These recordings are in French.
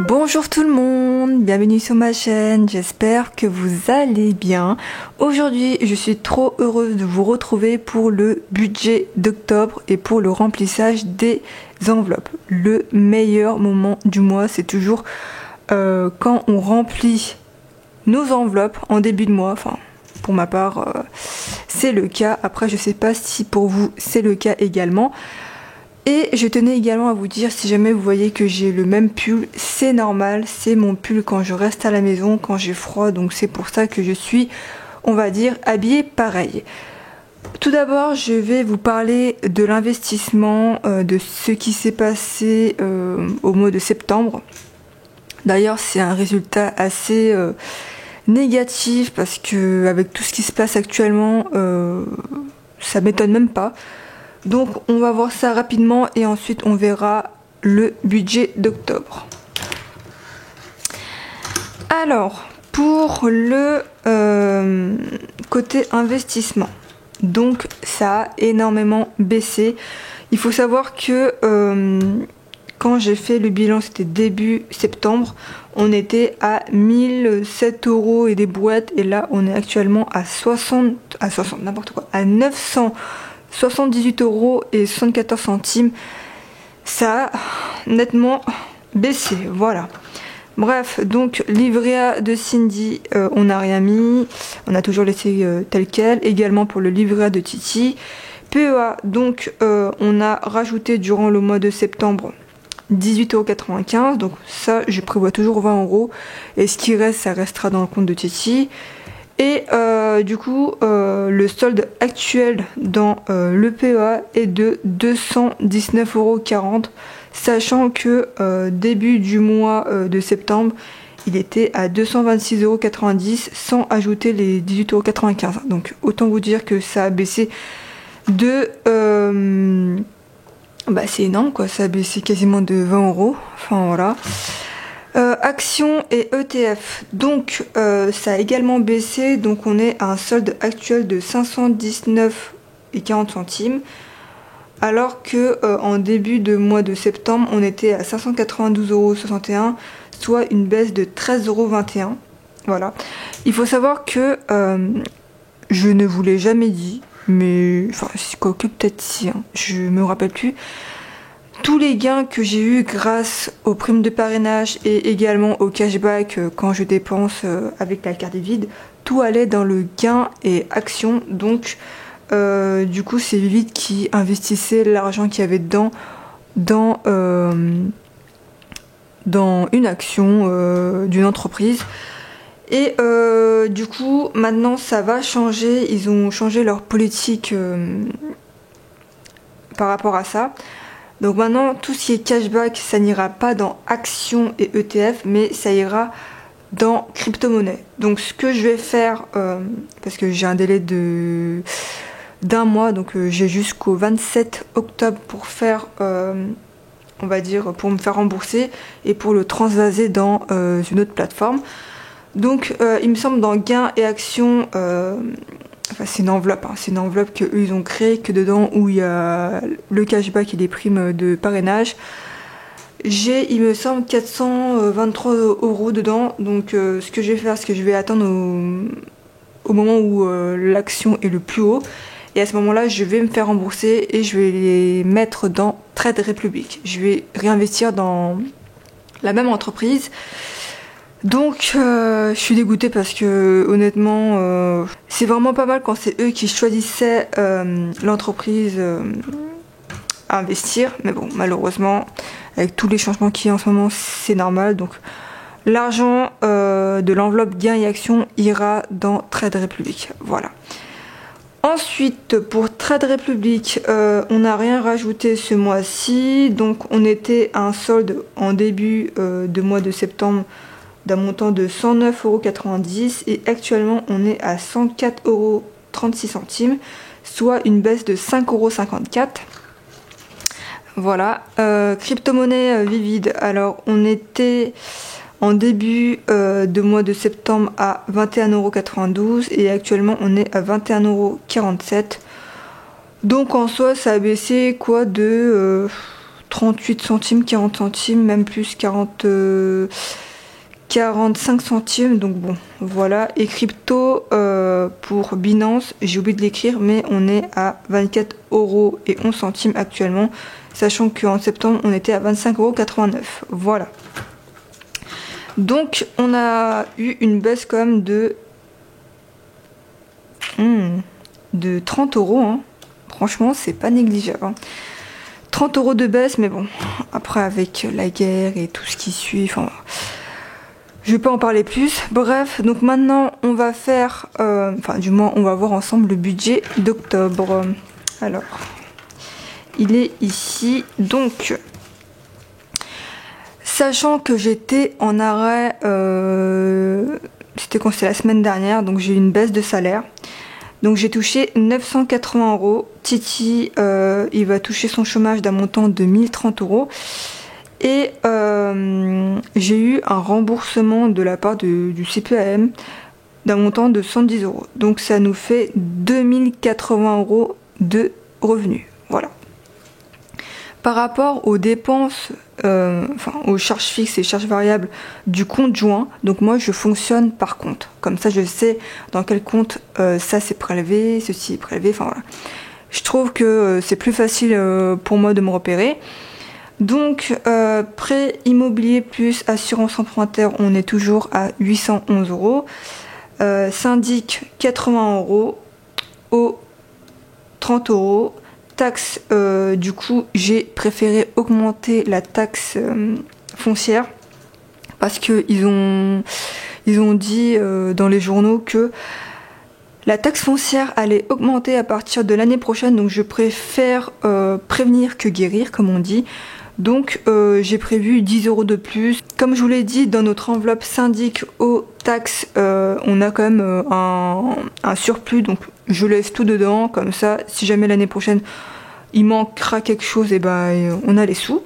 Bonjour tout le monde, bienvenue sur ma chaîne, j'espère que vous allez bien. Aujourd'hui, je suis trop heureuse de vous retrouver pour le budget d'octobre et pour le remplissage des enveloppes. Le meilleur moment du mois, c'est toujours quand on remplit nos enveloppes en début de mois. Enfin, pour ma part, c'est le cas. Après, je sais pas si pour vous, c'est le cas également. Et je tenais également à vous dire, si jamais vous voyez que j'ai le même pull, c'est normal, c'est mon pull quand je reste à la maison, quand j'ai froid, donc c'est pour ça que je suis, on va dire, habillée pareil. Tout d'abord, je vais vous parler de l'investissement, de ce qui s'est passé au mois de septembre. D'ailleurs, c'est un résultat assez négatif parce que avec tout ce qui se passe actuellement, ça m'étonne même pas. Donc on va voir ça rapidement et ensuite on verra le budget d'octobre. Alors pour le côté investissement, donc ça a énormément baissé. Il faut savoir que quand j'ai fait le bilan, c'était début septembre, on était à 1007 € et des brouettes et là on est actuellement à 978 € et 74 centimes. Ça a nettement baissé, voilà. Bref, donc livret A de Cindy, on n'a rien mis, on a toujours laissé tel quel. Également pour le livret A de Titi. PEA, donc on a rajouté durant le mois de septembre 18,95 €, donc ça je prévois toujours 20 € et ce qui reste, ça restera dans le compte de Titi. Et du coup, le solde actuel dans le PEA est de 219,40 €, sachant que début du mois de septembre, il était à 226,90 € sans ajouter les 18,95 €. Donc autant vous dire que ça a baissé de... c'est énorme quoi, ça a baissé quasiment de 20 €. Enfin voilà. Actions et ETF, donc ça a également baissé, donc on est à un solde actuel de 519,40 centimes, alors que en début de mois de septembre on était à 592,61 €, soit une baisse de 13,21 €. Voilà. Il faut savoir que je ne vous l'ai jamais dit, mais enfin quoique peut-être si, hein, je me rappelle plus. Tous les gains que j'ai eu grâce aux primes de parrainage et également au cashback quand je dépense avec la carte vide, tout allait dans le gain et action. Donc du coup c'est Vivide qui investissait l'argent qu'il y avait dedans dans une action d'une entreprise. Et du coup maintenant ça va changer, ils ont changé leur politique par rapport à ça. Donc maintenant, tout ce qui est cashback, ça n'ira pas dans actions et ETF, mais ça ira dans crypto-monnaie. Donc ce que je vais faire, parce que j'ai un délai d'un mois, donc j'ai jusqu'au 27 octobre pour faire, on va dire, pour me faire rembourser et pour le transvaser dans une autre plateforme. Donc il me semble dans gains et actions... Enfin, c'est une enveloppe, hein. C'est une enveloppe qu'eux ils ont créée, que dedans où il y a le cashback et les primes de parrainage. J'ai, il me semble, 423 € dedans. Donc ce que je vais faire, c'est que je vais attendre au moment où l'action est le plus haut. Et à ce moment-là, je vais me faire rembourser et je vais les mettre dans Trade Republic. Je vais réinvestir dans la même entreprise. Donc je suis dégoûtée parce que honnêtement c'est vraiment pas mal quand c'est eux qui choisissaient l'entreprise à investir, mais bon malheureusement avec tous les changements qu'il y a en ce moment c'est normal. Donc l'argent de l'enveloppe gain et action ira dans Trade Republic, voilà. Ensuite pour Trade Republic on n'a rien rajouté ce mois-ci, donc on était à un solde en début de mois de septembre d'un montant de 109,90 € et actuellement on est à 104,36 €, soit une baisse de 5,54 €. Voilà. Crypto-monnaie Vivide, alors on était en début de mois de septembre à 21,92 € et actuellement on est à 21,47 €. Donc en soi ça a baissé quoi de 38 centimes, 40 centimes, même plus 45 centimes. Donc bon, voilà. Et crypto pour Binance, j'ai oublié de l'écrire, mais on est à 24,11 € actuellement, sachant qu'en septembre, on était à 25,89 €. Voilà. Donc, on a eu une baisse quand même de 30 €. Hein. Franchement, c'est pas négligeable. Hein. 30 € de baisse, mais bon, après avec la guerre et tout ce qui suit, enfin, je vais pas en parler plus. Bref, donc maintenant, on va faire, enfin, du moins, on va voir ensemble le budget d'octobre. Alors, il est ici, donc... Sachant que j'étais en arrêt, c'était quand c'était la semaine dernière, donc j'ai eu une baisse de salaire. Donc j'ai touché 980 €. Titi, il va toucher son chômage d'un montant de 1030 €. Et j'ai eu un remboursement de la part du CPAM d'un montant de 110 €. Donc ça nous fait 2080 € de revenus. Voilà. Par rapport aux dépenses, enfin aux charges fixes et charges variables du compte joint, donc moi je fonctionne par compte. Comme ça je sais dans quel compte ça c'est prélevé, ceci est prélevé, enfin voilà. Je trouve que c'est plus facile pour moi de me repérer. Donc prêt immobilier plus assurance emprunteur, on est toujours à 811 €. Syndic 80 € au 30 €. Taxe, du coup j'ai préféré augmenter la taxe foncière parce que ils ont dit dans les journaux que la taxe foncière allait augmenter à partir de l'année prochaine, donc je préfère prévenir que guérir, comme on dit. Donc j'ai prévu 10 € de plus. Comme je vous l'ai dit, dans notre enveloppe syndic aux taxes, on a quand même un surplus, donc je laisse tout dedans, comme ça, si jamais l'année prochaine il manquera quelque chose, et ben on a les sous.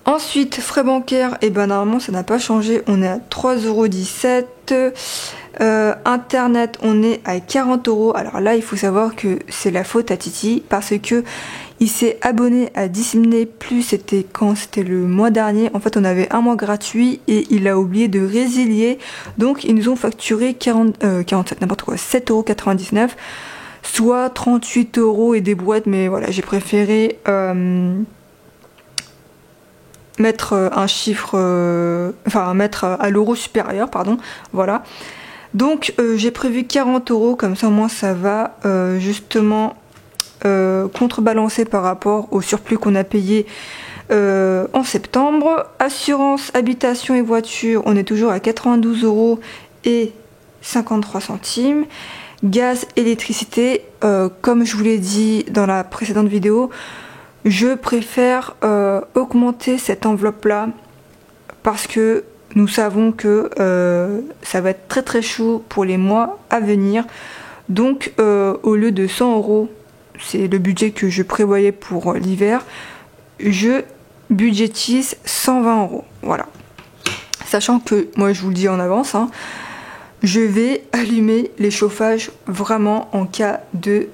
Ensuite, frais bancaires, et ben normalement ça n'a pas changé, on est à 3,17 €. Internet, on est à 40 €. Alors là, il faut savoir que c'est la faute à Titi, parce que il s'est abonné à Disney+, c'était quand? C'était le mois dernier. En fait, on avait un mois gratuit et il a oublié de résilier. Donc, ils nous ont facturé 47, n'importe quoi, 7,99 €, soit 38 € et des brouettes. Mais voilà, j'ai préféré mettre un chiffre, enfin, mettre à l'euro supérieur, pardon. Voilà. Donc, j'ai prévu 40 €, comme ça, au moins, ça va justement... contrebalancer par rapport au surplus qu'on a payé en septembre. Assurance, habitation et voiture, on est toujours à 92 € et 53 centimes. Gaz, électricité, comme je vous l'ai dit dans la précédente vidéo, je préfère augmenter cette enveloppe là parce que nous savons que ça va être très très chaud pour les mois à venir. Donc au lieu de 100 €, c'est le budget que je prévoyais pour l'hiver, je budgétise 120 €. Voilà. Sachant que, moi je vous le dis en avance, hein, je vais allumer les chauffages vraiment en cas de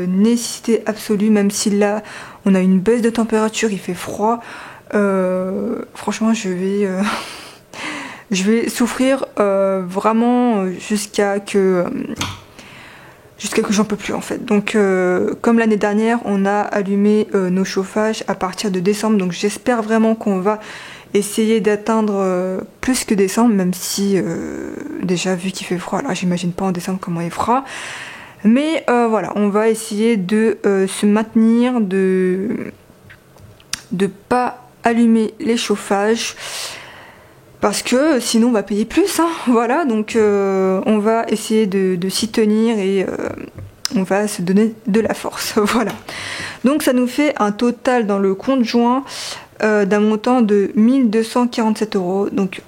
nécessité absolue, même si là on a une baisse de température, il fait froid. Franchement, je vais souffrir vraiment jusqu'à que j'en peux plus en fait. Donc comme l'année dernière, on a allumé nos chauffages à partir de décembre, donc j'espère vraiment qu'on va essayer d'atteindre plus que décembre, même si déjà vu qu'il fait froid, alors j'imagine pas en décembre comment il fera. Mais voilà, on va essayer de se maintenir, de pas allumer les chauffages, parce que sinon on va payer plus, hein. Voilà, donc on va essayer de s'y tenir et on va se donner de la force. Voilà, donc ça nous fait un total dans le compte joint d'un montant de 1247 €. Donc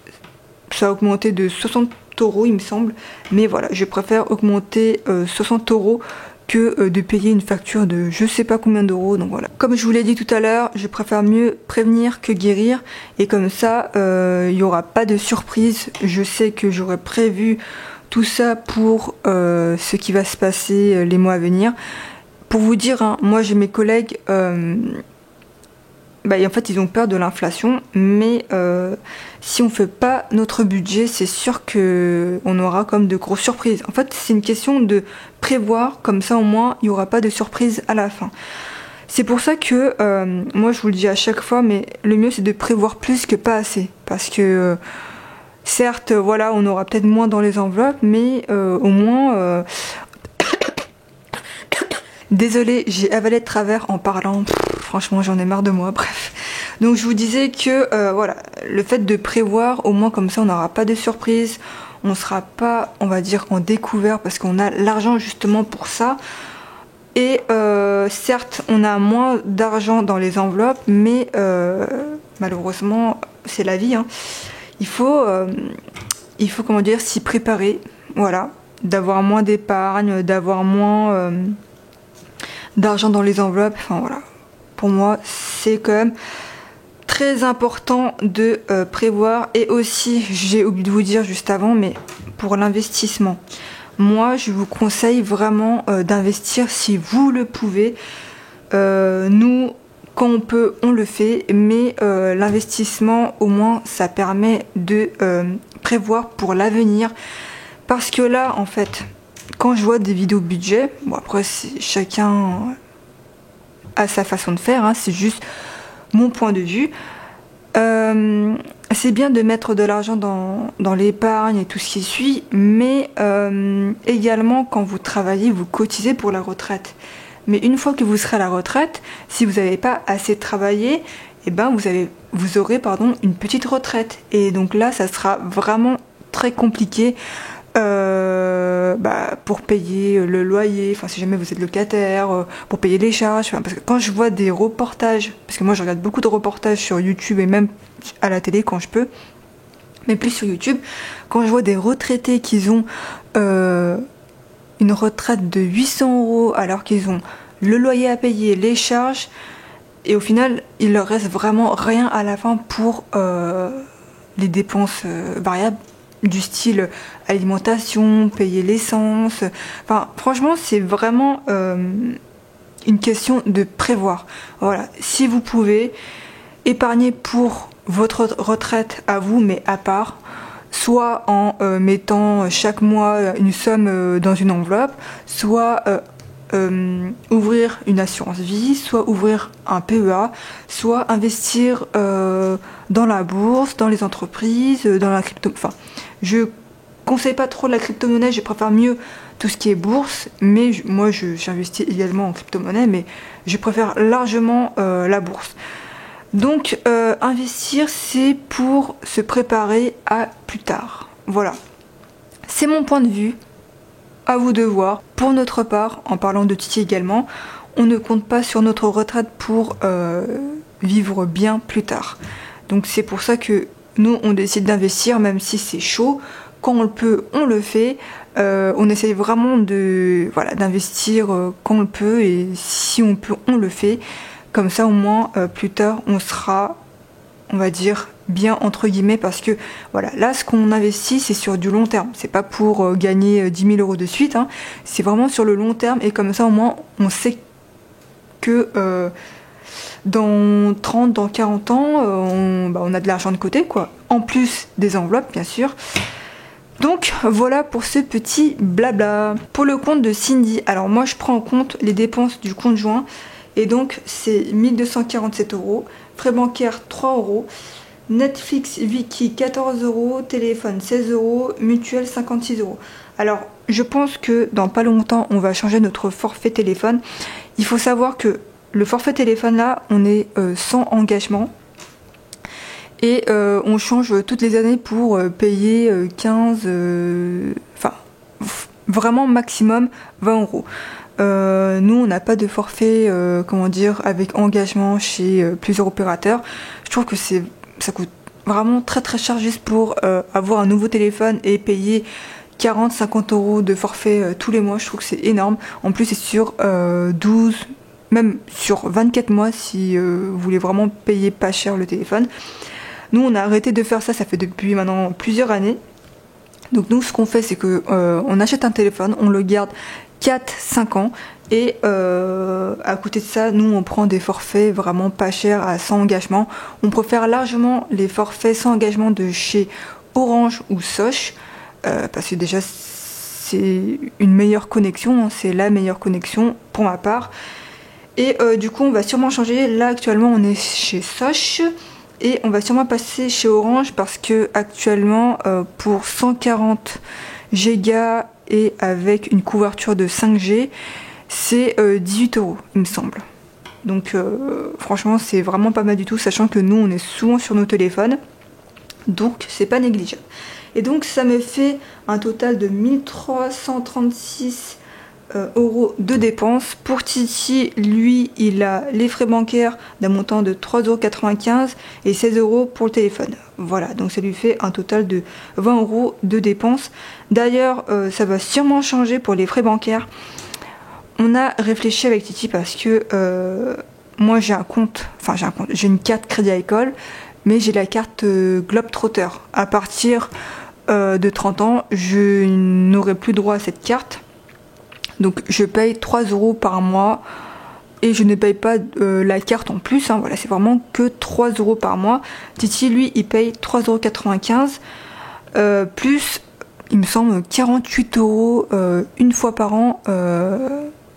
ça a augmenté de 60 € il me semble, mais voilà, je préfère augmenter 60 € que de payer une facture de je sais pas combien d'euros. Donc voilà, comme je vous l'ai dit tout à l'heure, je préfère mieux prévenir que guérir, et comme ça il n'y aura pas de surprise. Je sais que j'aurais prévu tout ça pour ce qui va se passer les mois à venir. Pour vous dire, hein, moi j'ai mes collègues en fait, ils ont peur de l'inflation, mais si on fait pas notre budget, c'est sûr qu'on aura comme de grosses surprises. En fait, c'est une question de prévoir, comme ça au moins, il n'y aura pas de surprise à la fin. C'est pour ça que, moi je vous le dis à chaque fois, mais le mieux c'est de prévoir plus que pas assez. Parce que, certes, voilà, on aura peut-être moins dans les enveloppes, mais au moins... Désolée, j'ai avalé de travers en parlant. Franchement, j'en ai marre de moi, bref. Donc je vous disais que, voilà, le fait de prévoir, au moins comme ça, on n'aura pas de surprise. On ne sera pas, on va dire, en découvert parce qu'on a l'argent justement pour ça. Et certes, on a moins d'argent dans les enveloppes, mais malheureusement, c'est la vie. Hein. Il faut, comment dire, s'y préparer. Voilà, d'avoir moins d'épargne, d'avoir moins d'argent dans les enveloppes. Enfin voilà, pour moi, c'est quand même très important de prévoir. Et aussi, j'ai oublié de vous dire juste avant, mais pour l'investissement. Moi, je vous conseille vraiment d'investir si vous le pouvez. Nous, quand on peut, on le fait. Mais l'investissement, au moins, ça permet de prévoir pour l'avenir. Parce que là, en fait, quand je vois des vidéos budget, bon après, chacun a sa façon de faire. Hein, c'est juste mon point de vue. C'est bien de mettre de l'argent dans l'épargne et tout ce qui suit, mais également quand vous travaillez, vous cotisez pour la retraite. Mais une fois que vous serez à la retraite, si vous n'avez pas assez travaillé, eh ben vous aurez une petite retraite. Et donc là, ça sera vraiment très compliqué pour payer le loyer, enfin si jamais vous êtes locataire, pour payer les charges, parce que quand je vois des reportages, parce que moi je regarde beaucoup de reportages sur YouTube et même à la télé quand je peux, mais plus sur YouTube, quand je vois des retraités qui ont une retraite de 800 € alors qu'ils ont le loyer à payer, les charges, et au final il leur reste vraiment rien à la fin pour les dépenses variables, du style alimentation, payer l'essence. Enfin, franchement, c'est vraiment une question de prévoir. Voilà, si vous pouvez épargner pour votre retraite à vous, mais à part, soit en mettant chaque mois une somme dans une enveloppe, soit ouvrir une assurance vie, soit ouvrir un PEA, soit investir dans la bourse, dans les entreprises, dans la crypto. Enfin, je conseille pas trop la crypto-monnaie, je préfère mieux tout ce qui est bourse, mais moi j'investis également en crypto-monnaie, mais je préfère largement la bourse. Donc investir, c'est pour se préparer à plus tard. Voilà, c'est mon point de vue. À vous de voir. Pour notre part, en parlant de Titi également, on ne compte pas sur notre retraite pour vivre bien plus tard. Donc c'est pour ça que nous on décide d'investir, même si c'est chaud. Quand on le peut, on le fait. On essaye vraiment d'investir quand on le peut, et si on peut, on le fait. Comme ça au moins plus tard on sera, on va dire, bien entre guillemets, parce que voilà, là ce qu'on investit c'est sur du long terme, c'est pas pour gagner 10 000 € de suite, hein. C'est vraiment sur le long terme, et comme ça au moins on sait que dans 30, dans 40 ans on a de l'argent de côté, quoi, en plus des enveloppes bien sûr. Donc voilà pour ce petit blabla. Pour le compte de Cindy, alors moi je prends en compte les dépenses du compte joint, et donc c'est 1 247 €, frais bancaires 3 €, Netflix, Viki 14 €, téléphone 16 €, mutuelle 56 €. Alors je pense que dans pas longtemps on va changer notre forfait téléphone. Il faut savoir que le forfait téléphone là, on est sans engagement, et on change toutes les années pour payer 15, enfin vraiment maximum 20 €. Nous on n'a pas de forfait avec engagement chez plusieurs opérateurs. Je trouve que ça coûte vraiment très très cher juste pour avoir un nouveau téléphone et payer 40-50 € de forfait tous les mois. Je trouve que c'est énorme. En plus c'est sur 12, même sur 24 mois si vous voulez vraiment payer pas cher le téléphone. Nous on a arrêté de faire ça, ça fait depuis maintenant plusieurs années. Donc nous ce qu'on fait c'est que on achète un téléphone, on le garde 4-5 ans. Et à côté de ça, nous on prend des forfaits vraiment pas chers sans engagement. On préfère largement les forfaits sans engagement de chez Orange ou Sosh, parce que déjà c'est une meilleure connexion, c'est la meilleure connexion pour ma part. Et du coup on va sûrement changer. Là actuellement on est chez Sosh et on va sûrement passer chez Orange parce que actuellement pour 140 Go et avec une couverture de 5G, c'est 18 €, il me semble. Donc franchement c'est vraiment pas mal du tout, sachant que nous on est souvent sur nos téléphones, donc c'est pas négligeable. Et donc ça me fait un total de 1336 € de dépenses. Pour Titi, lui il a les frais bancaires d'un montant de 3,95 € et 16 € pour le téléphone. Voilà, donc ça lui fait un total de 20 € de dépenses. D'ailleurs ça va sûrement changer pour les frais bancaires. On a réfléchi avec Titi parce que moi j'ai j'ai une carte Crédit Agricole, mais j'ai la carte Globetrotter. À partir de 30 ans, je n'aurai plus droit à cette carte. Donc je paye 3 € par mois et je ne paye pas la carte en plus. Hein, voilà, c'est vraiment que 3 € par mois. Titi, lui, il paye 3,95 € plus, il me semble, 48 € une fois par an.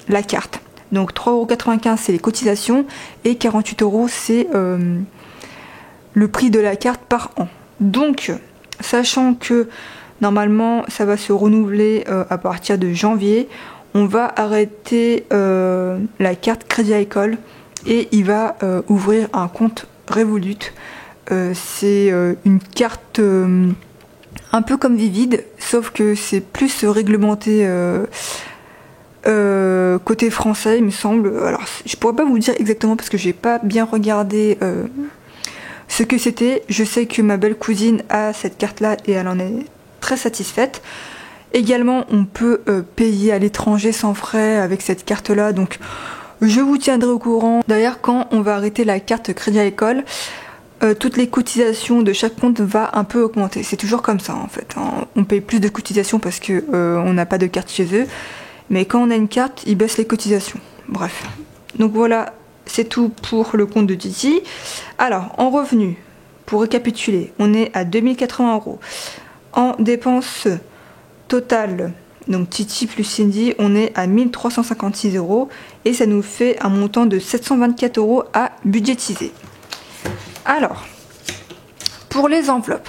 La carte. Donc 3,95 € c'est les cotisations et 48 € c'est le prix de la carte par an. Donc sachant que normalement ça va se renouveler à partir de janvier, on va arrêter la carte Crédit Agricole et il va ouvrir un compte Revolut. C'est une carte un peu comme Vivid, sauf que c'est plus réglementé côté français, il me semble. Alors je pourrais pas vous dire exactement parce que j'ai pas bien regardé ce que c'était. Je sais que ma belle cousine a cette carte là et elle en est très satisfaite. Également on peut payer à l'étranger sans frais avec cette carte là, donc je vous tiendrai au courant. D'ailleurs quand on va arrêter la carte Crédit Agricole, toutes les cotisations de chaque compte va un peu augmenter. C'est toujours comme ça en fait, hein. On paye plus de cotisations parce que on n'a pas de carte chez eux. Mais quand on a une carte, ils baissent les cotisations. Bref. Donc voilà, c'est tout pour le compte de Titi. Alors, en revenus, pour récapituler, on est à 2080 €. En dépenses totales, donc Titi plus Cindy, on est à 1356 € et ça nous fait un montant de 724 € à budgétiser. Alors, pour les enveloppes,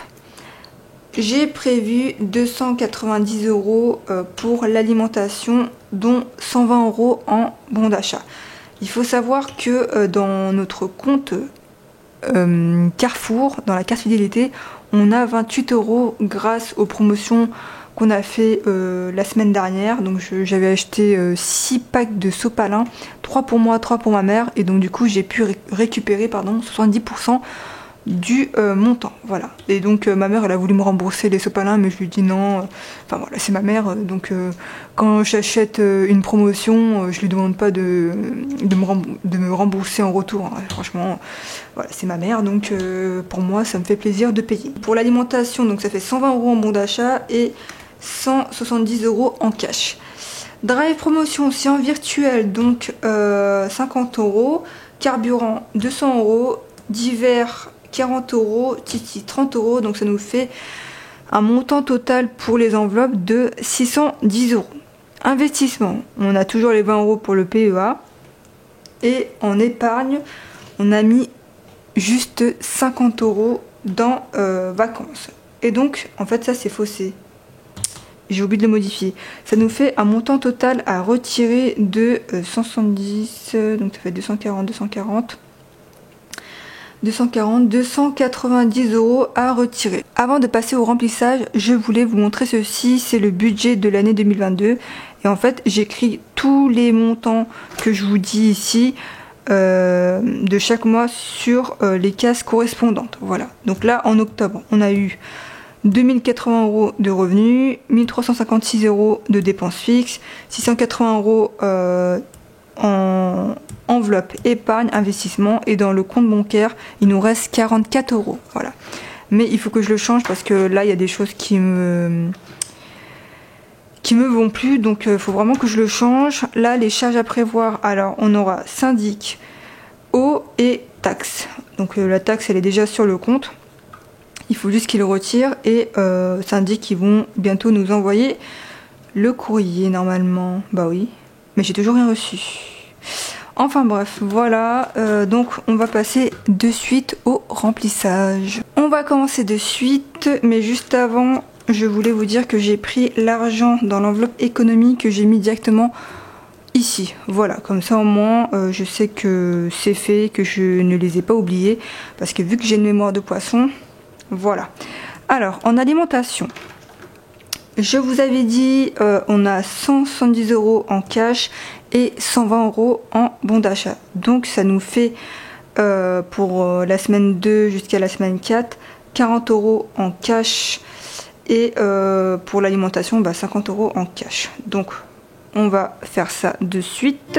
j'ai prévu 290 € pour l'alimentation, dont 120 € en bon d'achat. Il faut savoir que dans notre compte Carrefour, dans la carte fidélité, on a 28 € grâce aux promotions qu'on a fait la semaine dernière. Donc j'avais acheté 6 packs de sopalin, 3 pour moi, 3 pour ma mère. Et donc du coup j'ai pu récupérer 70% du montant, voilà. Et donc ma mère elle a voulu me rembourser les sopalins, mais je lui dis non, enfin voilà, c'est ma mère, donc quand j'achète une promotion, je lui demande pas de me rembourser en retour, hein. Franchement voilà, c'est ma mère, donc pour moi ça me fait plaisir de payer. Pour l'alimentation, donc ça fait 120 € en bon d'achat et 170 € en cash. Drive promotion, c'est en virtuel, donc 50 €, carburant 200 €, divers 40 €, Titi 30 €, donc ça nous fait un montant total pour les enveloppes de 610 €. Investissement, on a toujours les 20 € pour le PEA et en épargne, on a mis juste 50 € dans vacances. Et donc, en fait, ça c'est faussé. J'ai oublié de le modifier. Ça nous fait un montant total à retirer de 170, donc ça fait 290 € à retirer. Avant de passer au remplissage, je voulais vous montrer ceci, c'est le budget de l'année 2022. Et en fait, j'écris tous les montants que je vous dis ici de chaque mois sur les cases correspondantes. Voilà. Donc là, en octobre, on a eu 2080 € de revenus, 1356 € de dépenses fixes, 680 € en enveloppe épargne investissement, et dans le compte bancaire il nous reste 44 €. Voilà, mais il faut que je le change parce que là il y a des choses qui qui me vont plus, donc il faut vraiment que je le change. Là, les charges à prévoir, alors on aura syndic, eau et taxe. Donc la taxe, elle est déjà sur le compte. Il faut juste qu'ils le retirent et syndic, qu'ils vont bientôt nous envoyer le courrier normalement. Bah oui, mais j'ai toujours rien reçu. Enfin bref, voilà, donc on va passer de suite au remplissage. On va commencer de suite, mais juste avant, je voulais vous dire que j'ai pris l'argent dans l'enveloppe économie que j'ai mis directement ici. Voilà, comme ça au moins, je sais que c'est fait, que je ne les ai pas oubliés, parce que vu que j'ai une mémoire de poisson, voilà. Alors, en alimentation, je vous avais dit, on a 170 € en cash et 120 € en bon d'achat. Donc ça nous fait pour la semaine 2 jusqu'à la semaine 4, 40 € en cash et pour l'alimentation, 50 € en cash. Donc on va faire ça de suite.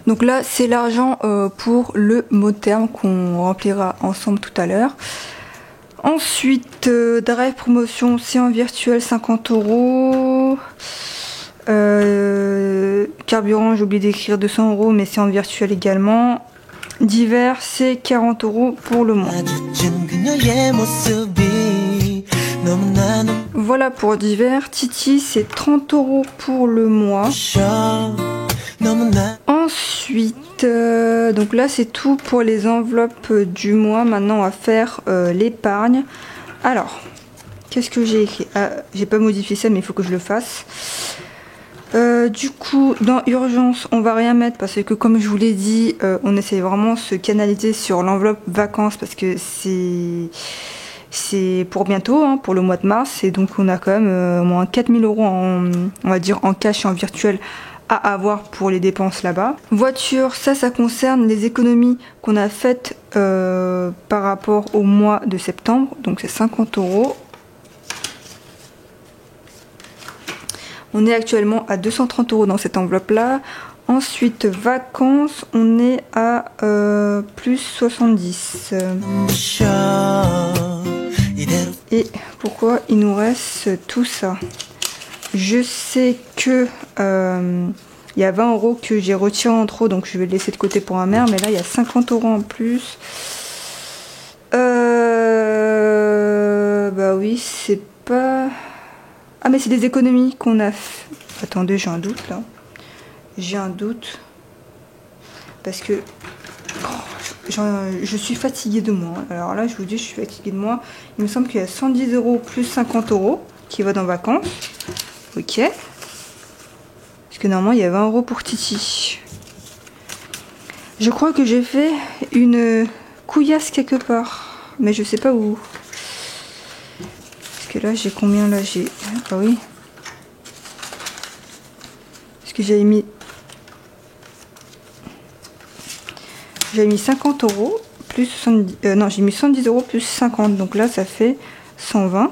Donc là, c'est l'argent pour le mot de terme qu'on remplira ensemble tout à l'heure. Ensuite, drive promotion, c'est en virtuel 50 €. Carburant, j'ai oublié d'écrire 200 €, mais c'est en virtuel également. Divers, c'est 40 € pour le mois. Voilà pour divers. Titi, c'est 30 € pour le mois. Ensuite, donc là c'est tout pour les enveloppes du mois. Maintenant on va faire l'épargne. Alors, qu'est-ce que j'ai écrit? J'ai pas modifié ça, mais il faut que je le fasse. Du coup, dans urgence, on va rien mettre parce que comme je vous l'ai dit, on essaie vraiment de se canaliser sur l'enveloppe vacances parce que c'est pour bientôt, hein, pour le mois de mars, et donc on a quand même au moins 4000 € on va dire en cash et en virtuel à avoir pour les dépenses là-bas. Voiture, ça concerne les économies qu'on a faites par rapport au mois de septembre, donc c'est 50 €. On est actuellement à 230 € dans cette enveloppe-là. Ensuite, vacances, on est à plus 70. Et pourquoi il nous reste tout ça? Je sais que il y a 20 € que j'ai retiré en trop, donc je vais le laisser de côté pour un maire, mais là il y a 50 € en plus. Bah oui, c'est pas... Ah mais c'est des économies qu'on a fait. Attendez, j'ai un doute là. J'ai un doute. Parce que je suis fatiguée de moi. Alors là, je vous dis, je suis fatiguée de moi. Il me semble qu'il y a 110 € plus 50 € qui va dans vacances. Ok. Parce que normalement, il y a 20 € pour Titi. Je crois que j'ai fait une couillasse quelque part. Mais je sais pas où. Parce que là, j'ai combien là? J'ai... Ah oui. Parce que j'avais mis... J'avais mis 50 € plus 70... non, j'ai mis 110 € plus 50. Donc là, ça fait 120.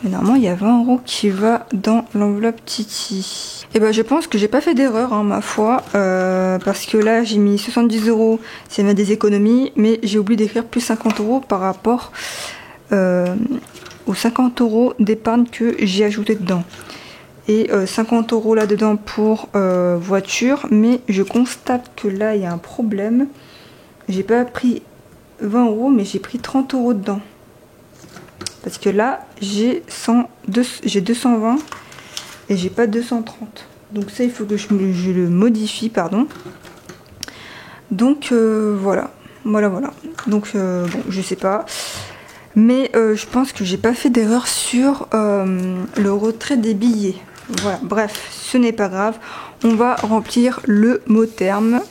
Et normalement, il y a 20 € qui va dans l'enveloppe Titi. Et ben, je pense que j'ai pas fait d'erreur, hein, ma foi. Parce que là, j'ai mis 70 €, c'est même des économies. Mais j'ai oublié d'écrire plus 50 € par rapport aux 50 € d'épargne que j'ai ajouté dedans. Et 50 € là-dedans pour voiture. Mais je constate que là, il y a un problème. J'ai pas pris 20 €, mais j'ai pris 30 € dedans. Parce que là, j'ai 220 et j'ai pas 230. Donc ça, il faut que je le modifie, pardon. Donc voilà. Donc bon, je sais pas. Mais je pense que j'ai pas fait d'erreur sur le retrait des billets. Voilà, bref, ce n'est pas grave. On va remplir le mot terme.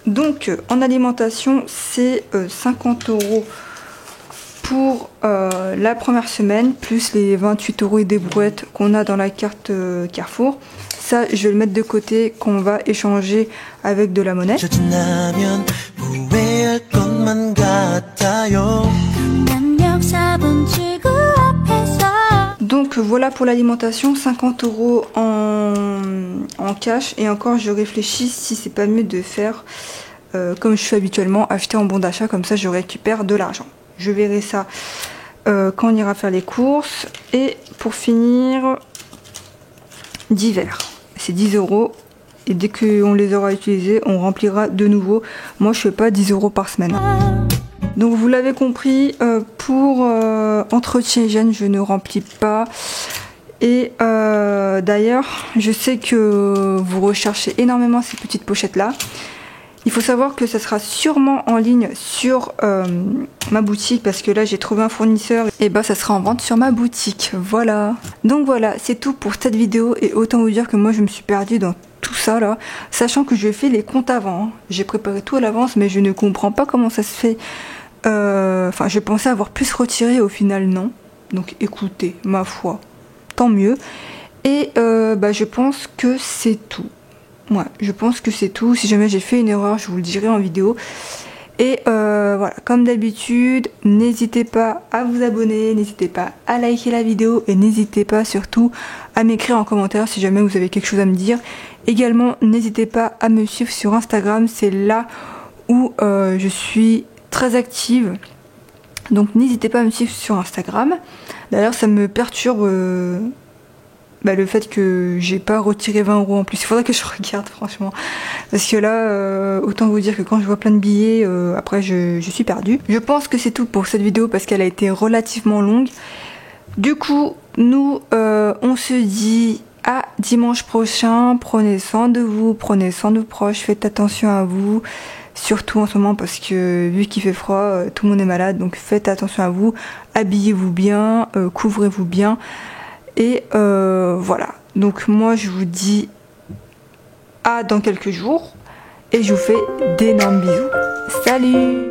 Donc en alimentation, c'est 50 € pour la première semaine, plus les 28 € et des brouettes qu'on a dans la carte Carrefour. Ça, je vais le mettre de côté, qu'on va échanger avec de la monnaie. Donc voilà pour l'alimentation, 50 € en cash. Et encore, je réfléchis si c'est pas mieux de faire comme je fais habituellement, acheter en bon d'achat, comme ça je récupère de l'argent. Je verrai ça quand on ira faire les courses. Et pour finir, divers, c'est 10 €. Et dès qu'on les aura utilisés, on remplira de nouveau. Moi je fais pas 10 € par semaine. Donc vous l'avez compris, pour entretien hygiène, je ne remplis pas. Et d'ailleurs, je sais que vous recherchez énormément ces petites pochettes là. Il faut savoir que ça sera sûrement en ligne sur ma boutique, parce que là j'ai trouvé un fournisseur et bah ça sera en vente sur ma boutique. Voilà. Donc voilà, c'est tout pour cette vidéo, et autant vous dire que moi je me suis perdue dans tout ça là, sachant que je fais les comptes avant. Hein. J'ai préparé tout à l'avance, mais je ne comprends pas comment ça se fait. Enfin, je pensais avoir plus retiré, au final non. Donc écoutez, ma foi, tant mieux. Et bah, je pense que c'est tout. Ouais, je pense que c'est tout. Si jamais j'ai fait une erreur, je vous le dirai en vidéo. Et voilà, comme d'habitude, n'hésitez pas à vous abonner, n'hésitez pas à liker la vidéo, et n'hésitez pas surtout à m'écrire en commentaire si jamais vous avez quelque chose à me dire. Également, n'hésitez pas à me suivre sur Instagram, c'est là où je suis très active. Donc n'hésitez pas à me suivre sur Instagram. D'ailleurs, ça me perturbe le fait que j'ai pas retiré 20 € en plus. Il faudrait que je regarde franchement, parce que là autant vous dire que quand je vois plein de billets, après je suis perdue. Je pense que c'est tout pour cette vidéo, parce qu'elle a été relativement longue. Du coup nous on se dit à dimanche prochain. Prenez soin de vous, prenez soin de vos proches, faites attention à vous, surtout en ce moment, parce que vu qu'il fait froid, tout le monde est malade. Donc faites attention à vous, habillez-vous bien, couvrez-vous bien. Et voilà, donc moi je vous dis à dans quelques jours, et je vous fais d'énormes bisous. Salut!